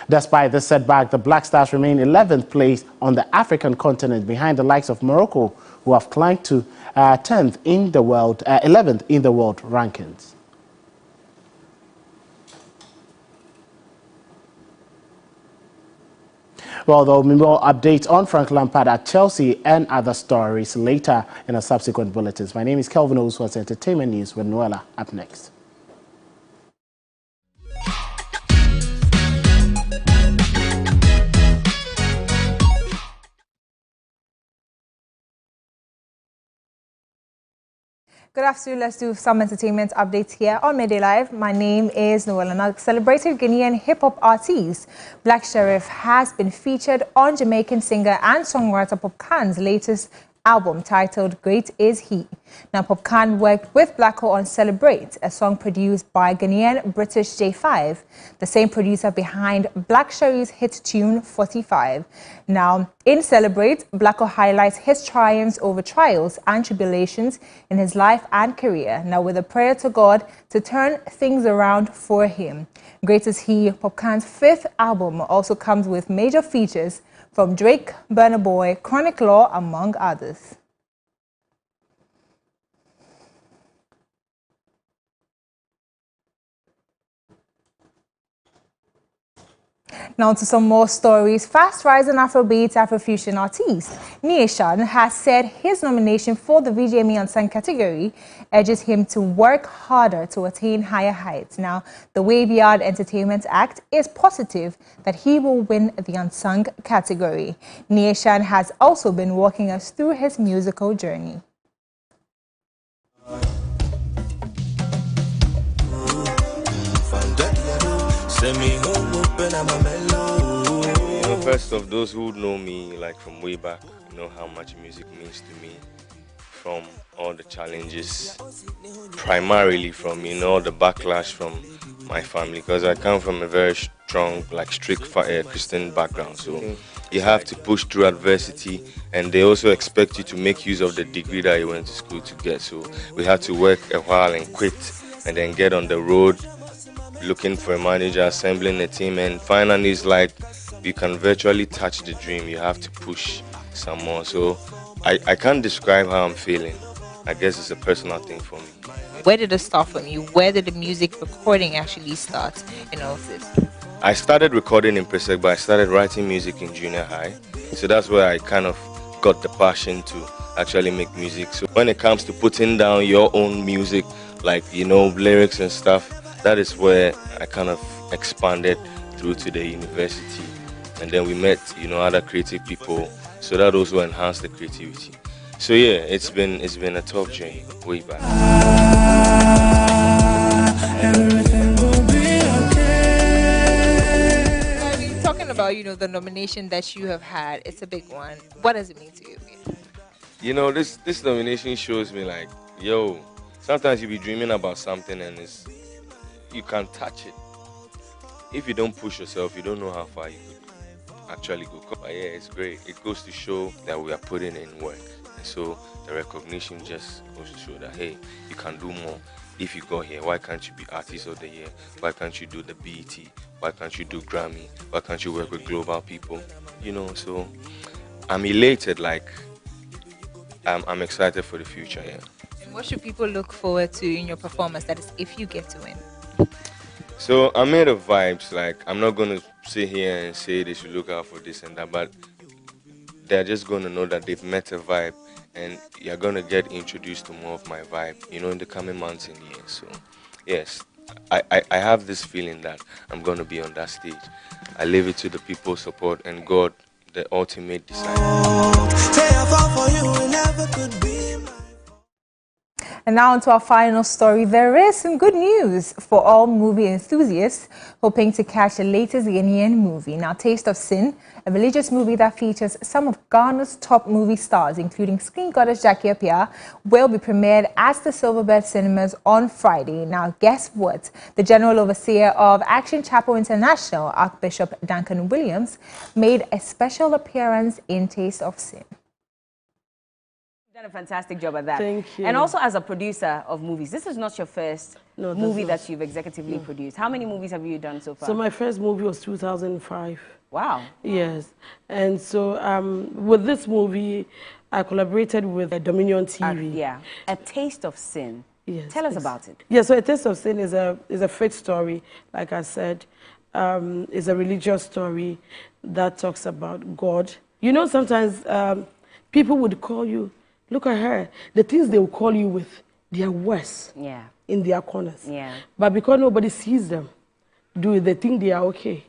Despite this setback, the Black Stars remain 11th place on the African continent, behind the likes of Morocco, who have climbed to 11th in the world rankings. Well, there will be more updates on Frank Lampard at Chelsea and other stories later in our subsequent bulletins. My name is Kelvin Oswald, Entertainment News with Noella up next. Good afternoon. Let's do some entertainment updates here on Midday Live. My name is Noel, and a celebrated Guinean hip-hop artist, Black Sherif, has been featured on Jamaican singer and songwriter Popcaan's latest album titled Great Is He. Now, Popcaan worked with Blacko on Celebrate, a song produced by Ghanaian British J5, the same producer behind Black Sherif's hit tune 45. Now, in Celebrate, Blacko highlights his triumphs over trials and tribulations in his life and career, now with a prayer to God to turn things around for him. Great Is He, Popcaan's 5th album, also comes with major features from Drake, Burna Boy, Chronic Law, among others. Now to some more stories. Fast rising Afrobeat Afrofusion artist Nieshan has said his nomination for the VGME Unsung category urges him to work harder to attain higher heights. Now, the Waveyard Entertainment Act is positive that he will win the Unsung category. Nieshan has also been walking us through his musical journey. First of those who know me like from way back know how much music means to me, from all the challenges, primarily from all the backlash from my family, because I come from a very strong, like strict Christian background. So you have to push through adversity, and they also expect you to make use of the degree that you went to school to get. So we had to work a while and quit, and then get on the road looking for a manager, assembling a team, and finally it's like you can virtually touch the dream. You have to push some more. So I can't describe how I'm feeling. I guess it's a personal thing for me. Where did it start from you? Where did the music recording actually start in all of this? I started recording in Presec, but I started writing music in junior high. So that's where I kind of got the passion to actually make music. So when it comes to putting down your own music, like, lyrics and stuff, that is where I kind of expanded through to the university. And then we met, other creative people. So that also enhanced the creativity. So yeah, it's been a tough journey way back. about, you know, the nomination that you have had. It's a big one. What does it mean to you? You know, this nomination shows me like, yo, sometimes you be dreaming about something and you can't touch it. If you don't push yourself, you don't know how far you could actually go. But yeah, it's great. It goes to show that we are putting in work. And so the recognition just goes to show that, hey, you can do more. If you go here, why can't you be Artist of the Year? Why can't you do the BET? Why can't you do Grammy? Why can't you work with global people? You know, so I'm elated, like, I'm excited for the future, yeah. And what should people look forward to in your performance, that is, if you get to win? So I made of vibes, like, I'm not going to sit here and say they should look out for this and that, but they're just going to know that they've met a vibe, and you're going to get introduced to more of my vibe, you know, in the coming months and years. So, yes, I have this feeling that I'm going to be on that stage. I leave it to the people's support and God, the ultimate decider. And now on to our final story. There is some good news for all movie enthusiasts hoping to catch the latest Ghanaian movie. Now, Taste of Sin, a religious movie that features some of Ghana's top movie stars, including screen goddess Jackie Appiah, will be premiered at the Silverbird Cinemas on Friday. Now, guess what? The General Overseer of Action Chapel International, Archbishop Duncan Williams, made a special appearance in Taste of Sin. Done a fantastic job at that. Thank you. And also as a producer of movies, this is not your first movie that you've executively produced. How many movies have you done so far? So my first movie was 2005. Wow. Yes. And so with this movie, I collaborated with Dominion TV. Yeah. A Taste of Sin. Yes. Tell us about it. Yeah, so A Taste of Sin is a faith story, like I said. It's a religious story that talks about God. You know, sometimes people would call you, look at her. The things they will call you with, they are worse in their corners. Yeah. But because nobody sees them, they think they are okay.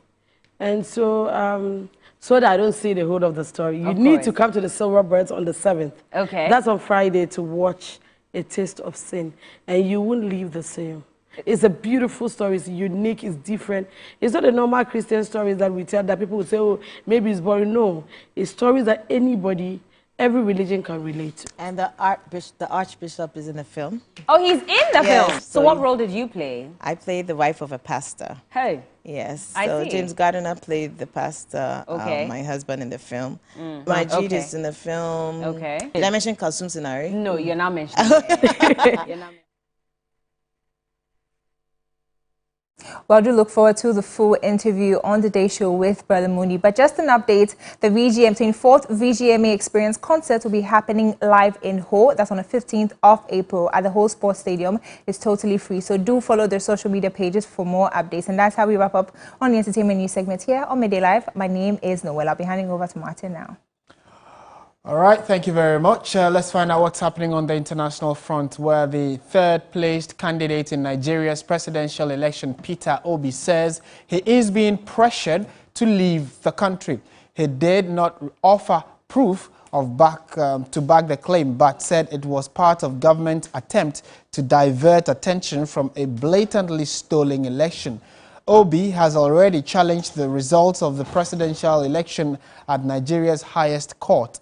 And so, so that I don't see the whole of the story, you need to come to the Silverbirds on the 7th. Okay. That's on Friday to watch A Taste of Sin. And you won't leave the same. It's a beautiful story. It's unique. It's different. It's not the normal Christian stories that we tell that people will say, oh, maybe it's boring. No. It's stories that every religion can relate to. And the Archbishop is in the film. Oh, he's in the film? So what role did you play? I played the wife of a pastor. Hey. Yes. I So see. James Gardner played the pastor, Okay. my husband in the film. Majid is in the film. Okay. Did I mention Kalsum Sinari? No, you're not mentioning it. You're not. Well, do look forward to the full interview on the Day Show with Brother Mooney. But just an update, the 24th VGMA Experience concert will be happening live in Ho. That's on the 15th of April at the Ho Sports Stadium. It's totally free. So do follow their social media pages for more updates. And that's how we wrap up on the entertainment news segment here on Midday Live. My name is Noel. I'll be handing over to Martin now. All right, thank you very much. Let's find out what's happening on the international front, where the third-placed candidate in Nigeria's presidential election, Peter Obi, says he is being pressured to leave the country. He did not offer proof of to back the claim, but said it was part of government's attempt to divert attention from a blatantly stolen election. Obi has already challenged the results of the presidential election at Nigeria's highest court.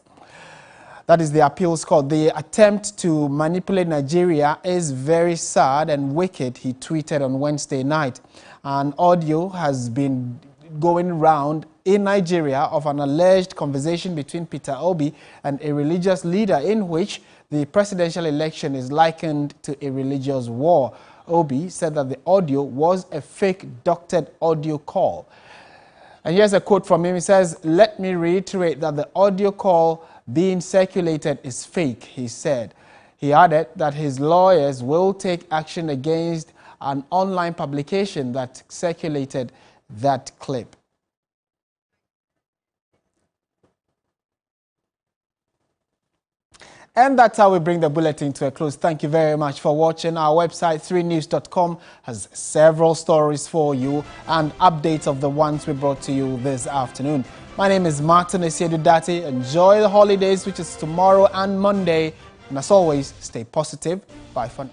That is the appeals court. The attempt to manipulate Nigeria is very sad and wicked, he tweeted on Wednesday night. An audio has been going around in Nigeria of an alleged conversation between Peter Obi and a religious leader in which the presidential election is likened to a religious war. Obi said that the audio was a fake doctored audio call. And here's a quote from him. He says, "Let me reiterate that the audio call being circulated is fake," he said. He added that his lawyers will take action against an online publication that circulated that clip. And that's how we bring the bulletin to a close. Thank you very much for watching. Our website, 3news.com, has several stories for you and updates of the ones we brought to you this afternoon. My name is Martin Esiedudati. Enjoy the holidays, which is tomorrow and Monday. And as always, stay positive. Bye for now.